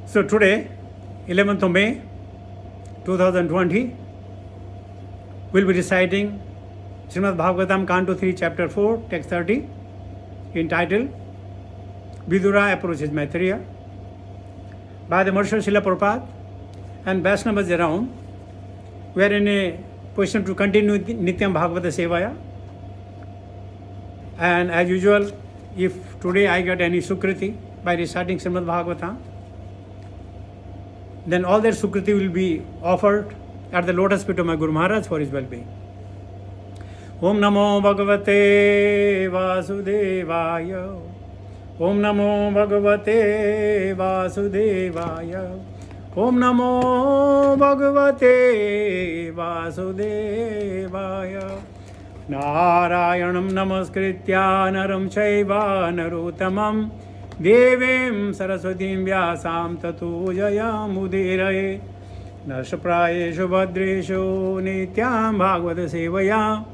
So today, 11th of May 2020, we'll be reciting Srimad Bhagavatam, Canto 3, Chapter 4, Text 30, entitled Vidura Approaches Maitreya, by the Mercer Srila Prabhupada and Vaishnavas around. We are in a position to continue Nityam Bhagavata Sevaya. And as usual, if today I get any Sukriti by reciting Srimad Bhagavatam, then all that Sukriti will be offered at the lotus feet of my Guru Maharaj for his well-being. Om Namo Bhagavate Vasudevaya. Om Namo Bhagavate Vasudevaya. Om Namo Bhagavate Vasudevaya. Narayanam Namaskritya Naram Chaiva Narottamam Devim Saraswatim Vyasam Tato Jayamudiraye Narsaprayeshu Bhadreshu Nityam Bhagavata Sevaya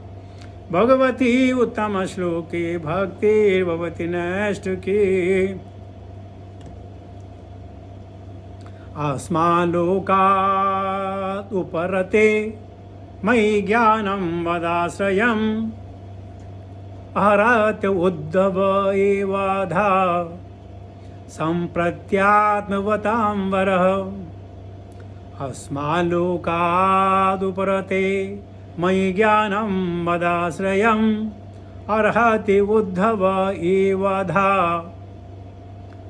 Bhagavati Uttama Shloke Bhaktir Bhavati Nashtuke Asma Lokat Uparate Mai Jnanam Vadasrayam Aharat Uddhava Evadha Sampratyatmavatam Varah Asma Lokat Uparate Mai Jnanam Vadasrayam Arhati Uddhava Evadha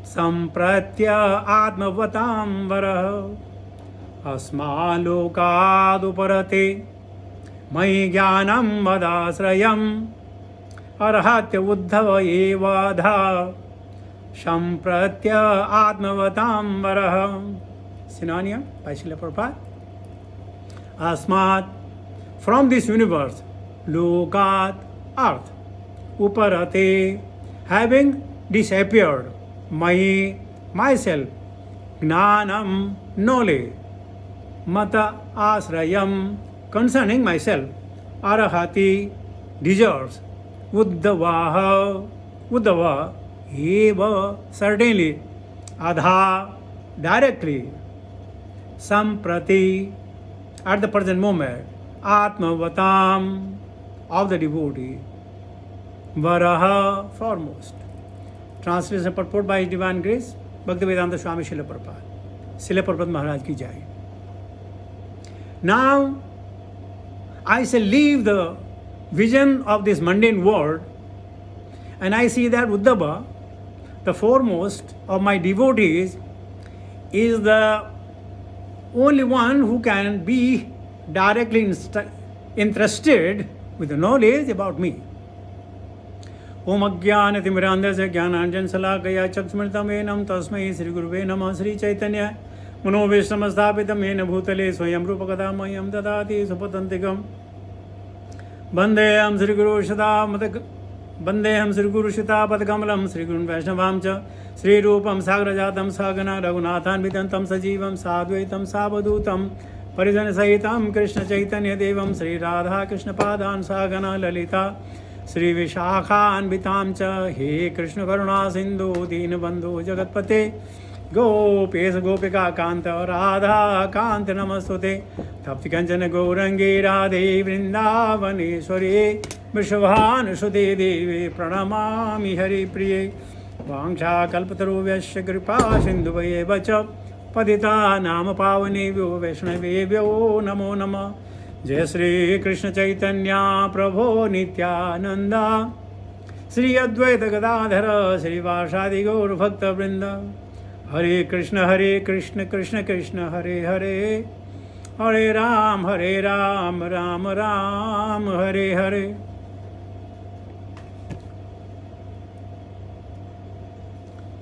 Sampratya Atmavatam Varah Asma Lokaduparate Mai Jnanam Vadasrayam Arhatya Uddhava Evadha Sampratya Atmavatam Varah. Synonym by Srila Prabhupada. Asmat, from this universe, Lokat, earth, Uparate, having disappeared, Mai, myself, Gnanam, knowledge, Mata Asrayam, concerning myself, Arahati, deserves, Uddhavaha, Uddhava, Eva, certainly, Adha, directly, Samprati, at the present moment, Atmavatam, of the devotee, Varaha, foremost. Translation purport by His Divine Grace, Bhaktivedanta Swami Srila Prabhupada. Srila Prabhupada Maharaj ki jai. Now, I shall leave the vision of this mundane world and I see that Uddhava, the foremost of my devotees, is the only one who can be directly interested with the knowledge about me. Om Ajnana Timirandasya Jnananjan Salakaya Chaksmritaменam Tasmai Sri Guruve Namah Sri Chaitanya Manobishnamasthapita Mena Bhutale Swayam Rupakadamayam Dadati Supatantikam Bandeham Sri Guru Shata Bandeham Sri Guru Shita Padakamalam Sri Gurun Vaishnavam Cha Sri Rupam Sagrajatam Sagana Raghunathan Vidantam Sajivam Sadvaitam Savadutam Parijana Sahitam Krishna Chaitanya Devam Sri Radha Krishna Padan Sagana Lalita Sri Vishakhan Vitam Cha He Krishna Karuna Sindhu Deenabandhu Jagatpate Gopes Gopika Kanta Radha Kanta Namastute Tapti Kanchana Gaurangi Radhe Vrindavaneshwari Vishwahan Shude Devi Pranamami Hari Priye Vangsha Kalpataru Vyasya Kripa Sindhu Vayevacha Padita Nama Pavanevyo Vaishnavevyo Namo Nama Jai Sri Krishna Chaitanya Prabhu Nityananda Sri Advaita Gadadhara Sri Vashadi Gaur Bhakta Vrinda Hare Krishna Krishna Krishna Hare Hare Hare Ram Ram Ram Hare Hare.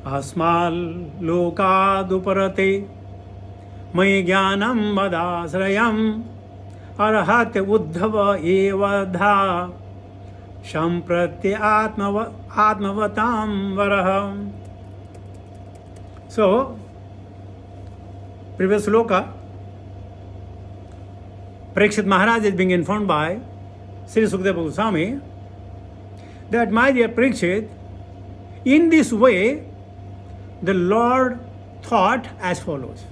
Asmal Lokaduparate Mai Jnanam Vadasrayam Arhate Uddhava Evadha Sampratya Atmavatam Varaham. So, previous sloka, Parikshit Maharaj is being informed by Sri Sukadeva Goswami that, my dear Parikshit, in this way, the Lord thought as follows.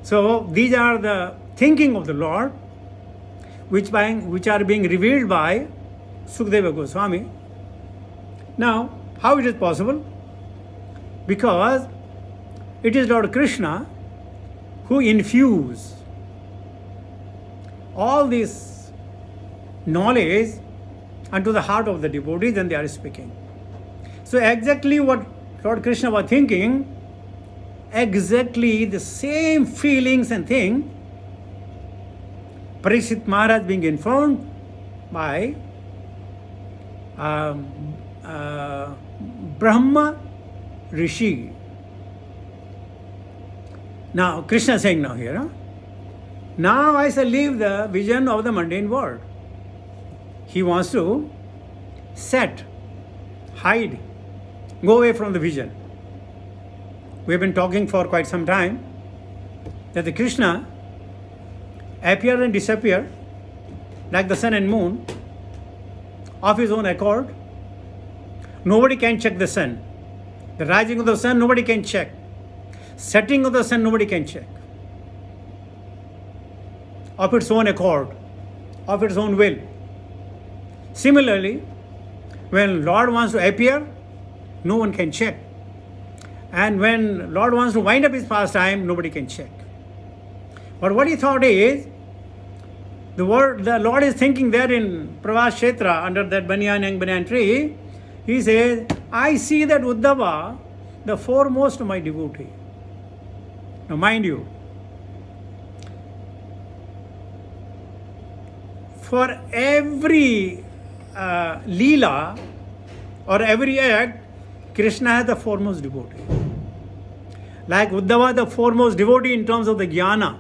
So these are the thinking of the Lord, which are being revealed by Sukadeva Goswami. Now, how it is possible? Because it is Lord Krishna who infused all this knowledge unto the heart of the devotees, and they are speaking. So exactly what Lord Krishna was thinking, exactly the same feelings and thing, Parikshit Maharaj being informed by Brahma Rishi. Now, Krishna is saying now here, now I shall leave the vision of the mundane world. He wants to set, hide, go away from the vision. We have been talking for quite some time that the Krishna appear and disappear like the sun and moon of his own accord. Nobody can check the sun. The rising of the sun, nobody can check. Setting of the sun, nobody can check. Of its own accord, of its own will. Similarly, when Lord wants to appear, no one can check. And when Lord wants to wind up his pastime, nobody can check. But what he thought is, the Lord is thinking there in Pravas Kshetra, under that young banyan tree, he says, I see that Uddhava, the foremost of my devotee. Now mind you, for every Leela or every act, Krishna has the foremost devotee. Like Uddhava, the foremost devotee in terms of the jnana.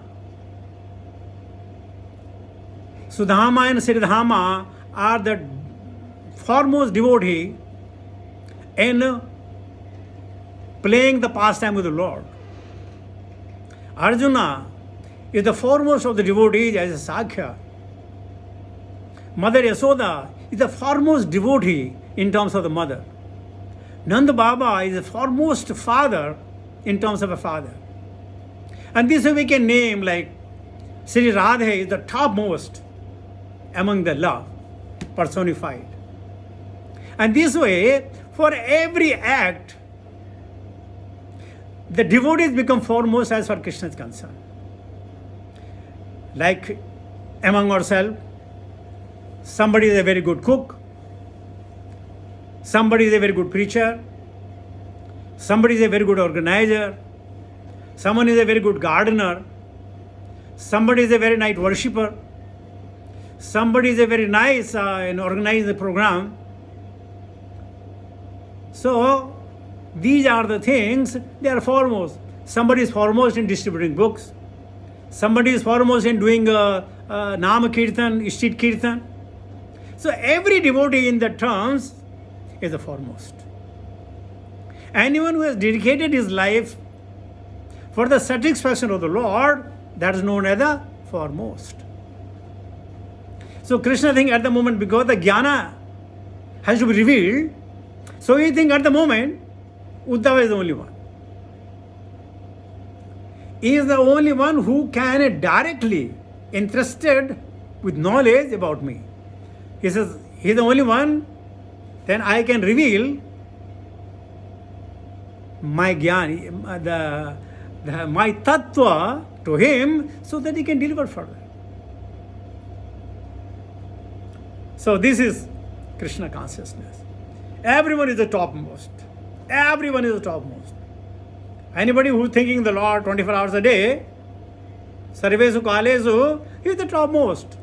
Sudhama and Siddhama are the foremost devotee in playing the pastime with the Lord. Arjuna is the foremost of the devotees as a Sakhya. Mother Yasoda is the foremost devotee in terms of the mother. Nanda Baba is the foremost father in terms of a father. And this way we can name like Sri Radha is the topmost among the love personified. And this way, for every act, the devotees become foremost as far as Krishna is concerned. Like among ourselves, somebody is a very good cook, somebody is a very good preacher, somebody is a very good organizer, someone is a very good gardener, somebody is a very nice worshipper, somebody is a very nice in organizing the program. So these are the things, they are foremost. Somebody is foremost in distributing books. Somebody is foremost in doing Nama Kirtan, Ishtit Kirtan. So every devotee in the terms is the foremost. Anyone who has dedicated his life for the satisfaction of the Lord, that is known as the foremost. So Krishna thinks at the moment, because the jnana has to be revealed, so he thinks at the moment, Uddhava is the only one. He is the only one who can directly entrusted with knowledge about me. He says, he is the only one, then I can reveal my jnana, my tattva to him so that he can deliver further. So this is Krishna consciousness. Everyone is the topmost. Everyone is the topmost. Anybody who is thinking the Lord 24 hours a day, Sarvesu Kalesu, he is the topmost.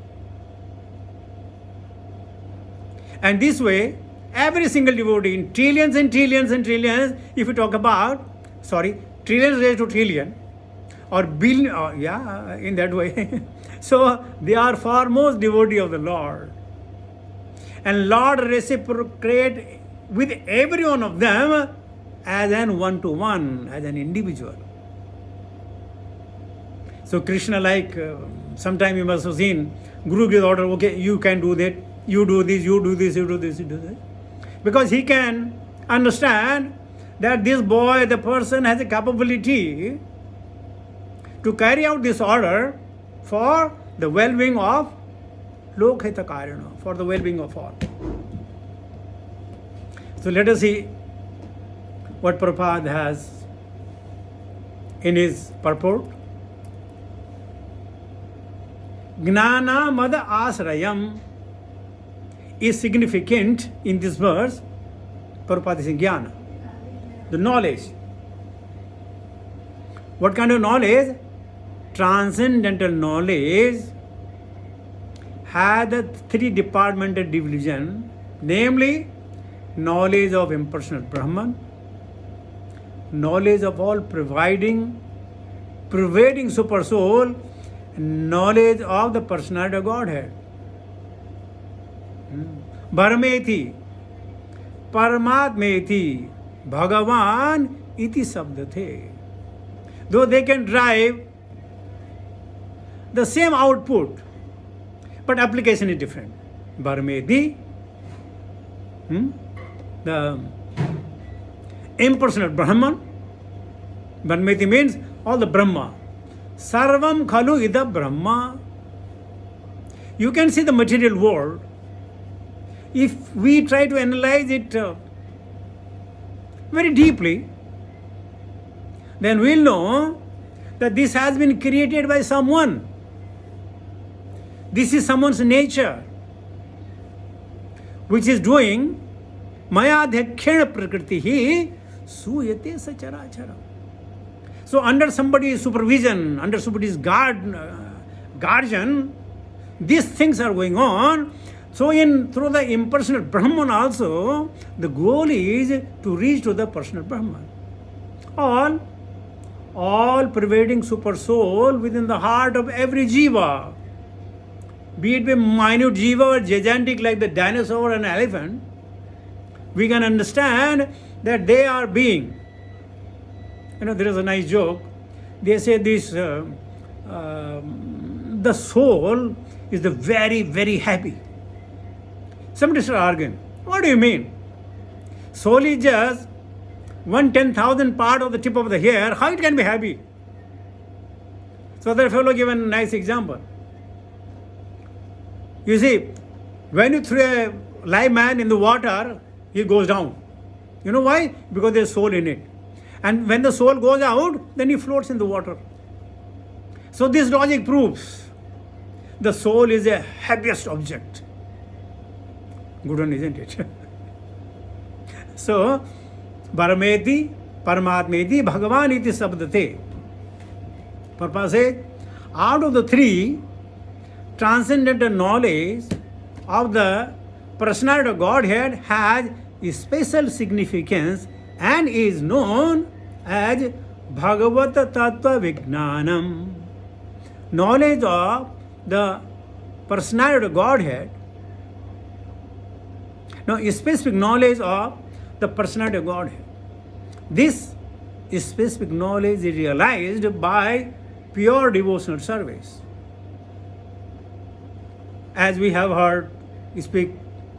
And this way, every single devotee in trillions and trillions and trillions, if you talk about, trillions raised to trillion, or billion, in that way. So they are foremost devotee of the Lord. And Lord reciprocate with every one of them as an one-to-one, as an individual. So Krishna, like sometime you must have seen, Guru gives order, okay, you can do that, you do this, you do this, you do this, you do this. Because he can understand that this boy, the person has a capability to carry out this order for the well-being of Lokhitakariana, for the well-being of all. So let us see what Prabhupada has in his purport. Gnana Mada Asrayam is significant in this verse. Prabhupada is saying Jnana, the knowledge. What kind of knowledge? Transcendental knowledge had a three departmental division, namely knowledge of impersonal Brahman, knowledge of all pervading super soul, knowledge of the personality of Godhead. Bharmeti, Paramatmeti, Bhagavan iti sabdate. Though they can drive the same output, but application is different. Bharmeti, the impersonal Brahman. Bharmeti means all the Brahma. Sarvam khalu ida Brahma. You can see the material world. If we try to analyze it very deeply, then we'll know that this has been created by someone. This is someone's nature, which is doing mayadhyakshena prakritihi suyate sacharachara. So under somebody's supervision, under somebody's guardian, these things are going on. So through the impersonal Brahman also, the goal is to reach to the personal Brahman. All pervading super soul within the heart of every jiva, be it a minute jiva or gigantic like the dinosaur and elephant, we can understand that they are being. There is a nice joke. They say this, the soul is the very, very happy. Somebody started arguing. What do you mean? Soul is just 1/10,000th part of the tip of the hair. How it can be happy? So that fellow gave a nice example. You see, when you throw a live man in the water, he goes down. You know why? Because there's soul in it. And when the soul goes out, then he floats in the water. So this logic proves the soul is a happiest object. Good one, isn't it? So, Parameti, Paramatmeti, Bhagavan iti sabdate. Prabhupada says, out of the three, transcendental knowledge of the personality of Godhead has a special significance and is known as Bhagavata Tattva Vijnanam. Knowledge of the personality of Godhead. Now, a specific knowledge of the personality of Godhead. This specific knowledge is realized by pure devotional service. As we have heard speak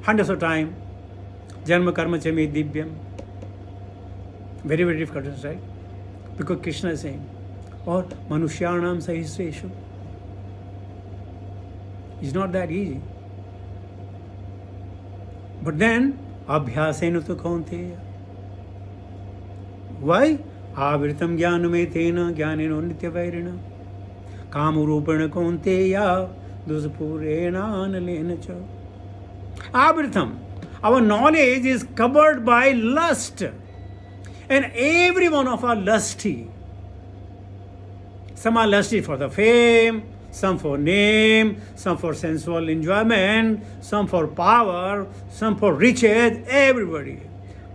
hundreds of times, Janma Karma Chame Divyam. Very, very difficult to recite. Because Krishna is saying, or Manushyanam Sahisreshu. It's not that easy. But then, Abhyasena tu kaunteya. Why? Avritam jnaname tena jnaneno nitya vairina. Kamurupana kaunteya dusapurena analena cha. Avritam. Our knowledge is covered by lust. And every one of our lusty. Some are lusty for the fame, some for name, some for sensual enjoyment, some for power, some for riches, everybody.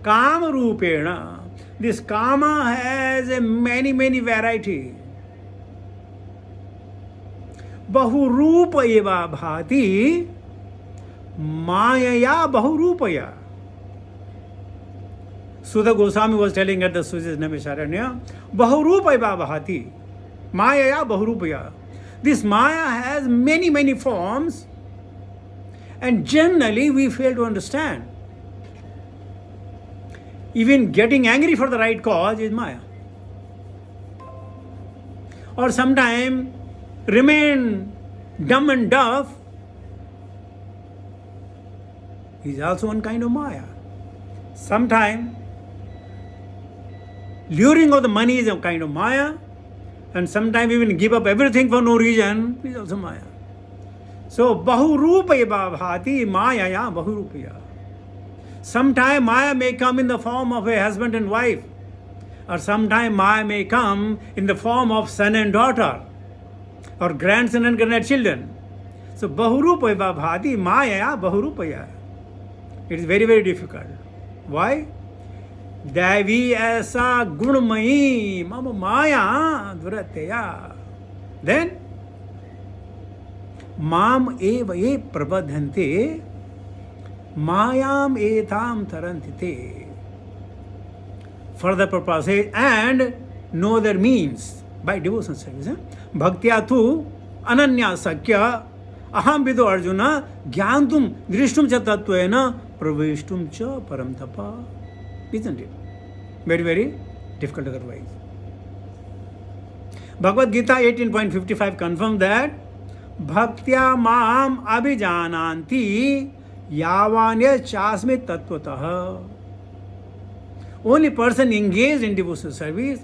Kama rupena. This kama has a many, many variety. Bahurupa eva bhati mayaya bahurupaya. Sudha Goswami was telling at the Sujit Namisharanya, Bahurupa eva bhati mayaya bahurupaya. This Maya has many, many forms, and generally we fail to understand. even getting angry for the right cause is Maya. Or sometimes remain dumb and deaf is also one kind of Maya. Sometimes luring of the money is a kind of Maya, and sometimes even give up everything for no reason is also Maya. So, Bahurupaya bhati Maya Bahurupaya. Sometimes Maya may come in the form of a husband and wife, or sometimes Maya may come in the form of son and daughter, or grandson and grandchildren. So, Bahurupaya bhati Maya Bahurupaya. It is very, very difficult. Why? Devi aisa gunmayi mama maya duratya. Then mam eva e prabadhante mayam etam tarantite. Further purpose says, and no other means by devotion service. Bhaktya tu ananya sakya aham vido arjuna gyantum drishtum cha tattvena praveshtum cha param tapa. Isn't it? Very, very difficult otherwise. Bhagavad Gita 18.55 confirms that Bhaktya Mam Abhijananti Yavanya Chasmi Tattvataha. Only person engaged in devotional service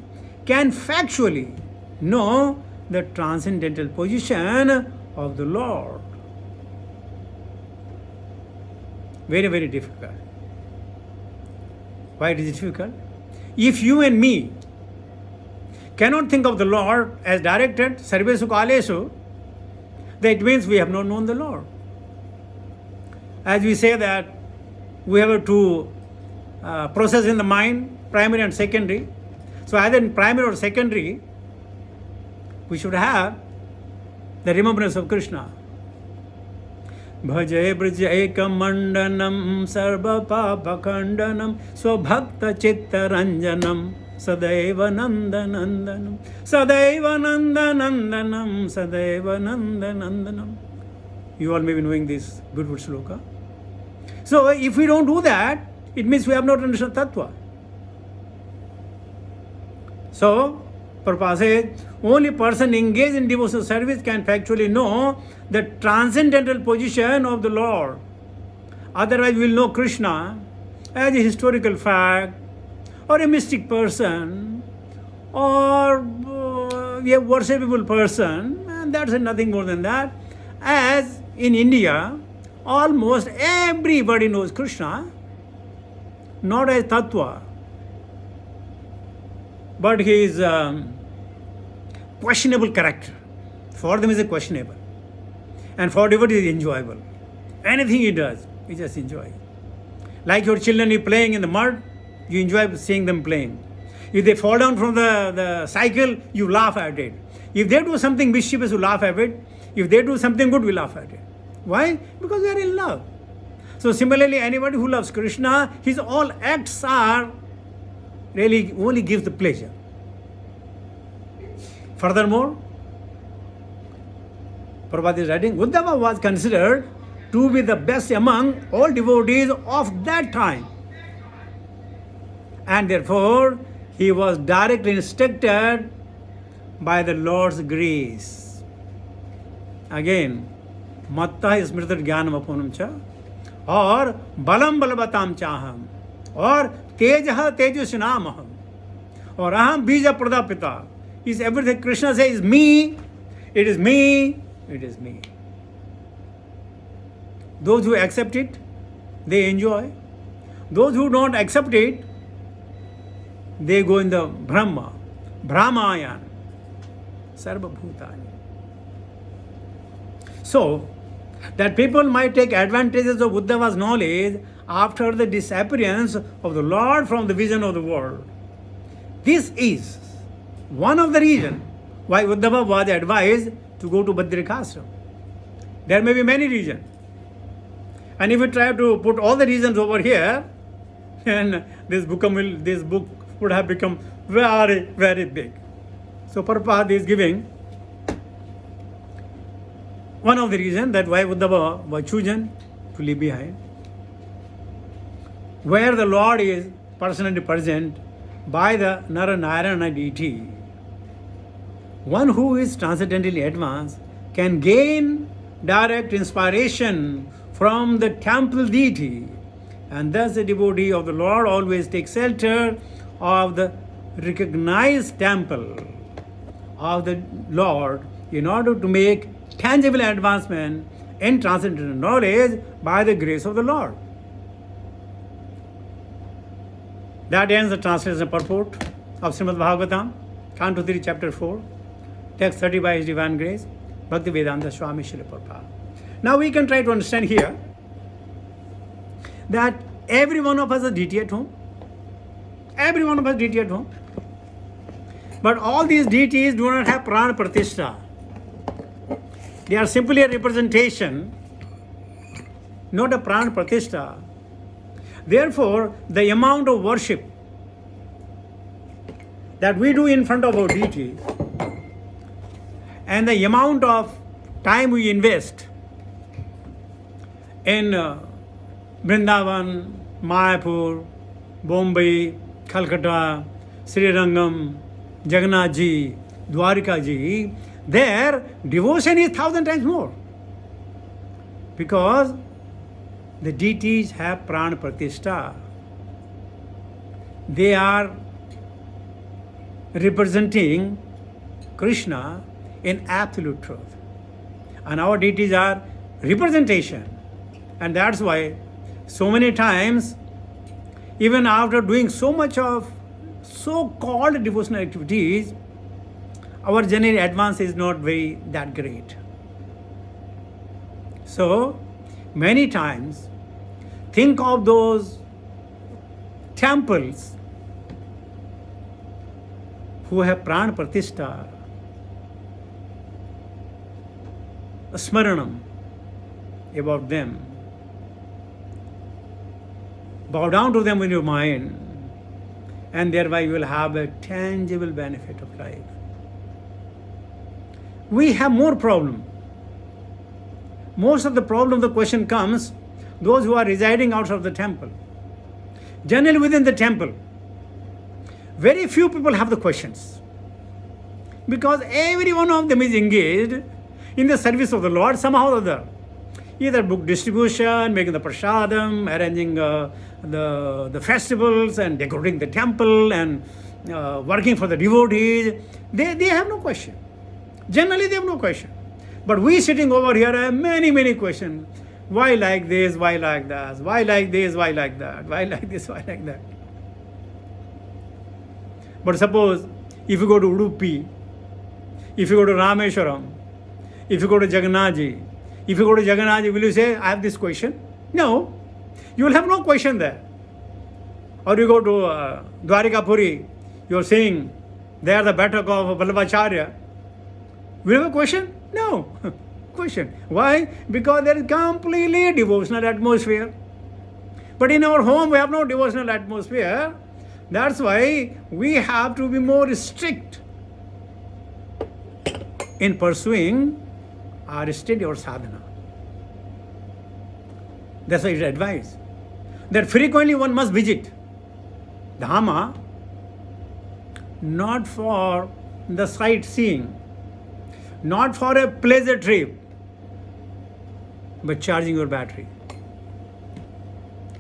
can factually know the transcendental position of the Lord. Very, very difficult. Why it is difficult? If you and me cannot think of the Lord as directed, sarvesu kalesu, that means we have not known the Lord. As we say that we have two processes in the mind, primary and secondary. So either in primary or secondary, we should have the remembrance of Krishna. Bhaje brij ekam mandanam sarva papa khandanam swabhakta chitta ranjanam sadaiva nandanandanam sadaiva nandanandanam sadaiva nandanandanam. You all may be knowing this beautiful sloka. So if we don't do that, it means we have not understood Tattva. So Prabhupada says, only person engaged in devotional service can factually know the transcendental position of the Lord. Otherwise, we will know Krishna as a historical fact, or a mystic person, or a worshipable person, and that's nothing more than that. As in India, almost everybody knows Krishna, not as Tattva, but he is questionable character. For them is a questionable. And for devotees is enjoyable. Anything he does, we just enjoy. Like your children, you playing in the mud, you enjoy seeing them playing. If they fall down from the cycle, you laugh at it. If they do something mischievous, you laugh at it. If they do something good, we laugh at it. Why? Because we are in love. So similarly, anybody who loves Krishna, his all acts are really only gives the pleasure. Furthermore, Prabhupada is writing, Uddhava was considered to be the best among all devotees of that time. And therefore, he was directly instructed by the Lord's grace. Again, matta smrita jnanam apunam cha, or balam balavatam chaham, or tejaha tejusvinamaham, or aham bija pradapita. Is everything Krishna says, me, it is me, it is me. Those who accept it, they enjoy. Those who don't accept it, they go in the Brahma, Brahmayan, Sarva Bhutani. So, that people might take advantages of Uddhava's knowledge after the disappearance of the Lord from the vision of the world. This is one of the reasons why Uddhava was advised to go to Badrikashram. There may be many reasons. And if we try to put all the reasons over here, then this book would have become very, very big. So Prabhupada is giving one of the reasons that why Uddhava was chosen to leave behind. Where the Lord is personally present by the Nara-Narayana deity. One who is transcendently advanced can gain direct inspiration from the temple deity, and thus the devotee of the Lord always takes shelter of the recognized temple of the Lord in order to make tangible advancement in transcendental knowledge by the grace of the Lord. That ends the translation and purport of Srimad Bhagavatam, Canto 3, Chapter 4, text 30 by His Divine Grace, Bhaktivedanta Swami Srila Prabhupada. Now we can try to understand here that every one of us is a deity at home. Every one of us is deity at home. But all these deities do not have prana pratishtha. They are simply a representation, not a prana pratishtha. Therefore, the amount of worship that we do in front of our deity and the amount of time we invest in Vrindavan, Mayapur, Bombay, Calcutta, Sri Rangam, Jagannath Ji, Dwarika Ji, their devotion is 1,000 times more. Because the deities have prana pratishtha. They are representing Krishna in absolute truth. And our deities are representation. And that's why so many times, even after doing so much of so-called devotional activities, our general advance is not very that great. So, many times, think of those temples who have prana pratishtha, smaranam about them. Bow down to them in your mind, and thereby you will have a tangible benefit of life. We have more problem. Most of the problem, the question comes, those who are residing outside of the temple. Generally within the temple, very few people have the questions. Because every one of them is engaged in the service of the Lord somehow or other. Either book distribution, making the prasadam, arranging the festivals and decorating the temple and working for the devotees. They have no question. Generally they have no question. But we sitting over here have many, many questions. Why like this? Why like that? Why like this? Why like that? Why like this? Why like that? But suppose if you go to Udupi, if you go to Rameshwaram, if you go to Jagannath-ji, if you go to Jagannath-ji, will you say, I have this question? No. You will have no question there. Or you go to Dwarika Puri, you are saying, they are the battle of Vallabhacharya. Will you have a question? No. Question. Why? Because there is completely devotional atmosphere. But in our home, we have no devotional atmosphere. That's why we have to be more strict in pursuing our study or sadhana. That's why it's advised that frequently one must visit Dhamma, not for the sightseeing, not for a pleasure trip, but charging your battery.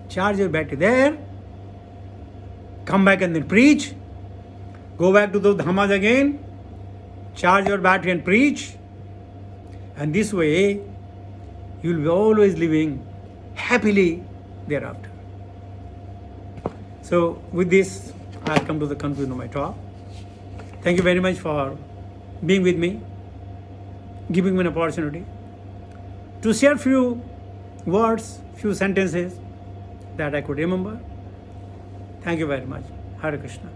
Charge your battery there, come back and then preach, go back to those dhammas again, charge your battery and preach, and this way you will be always living happily thereafter. So with this, I'll come to the conclusion of my talk. Thank you very much for being with me, giving me an opportunity to share few words, few sentences that I could remember. Thank you very much. Hare Krishna.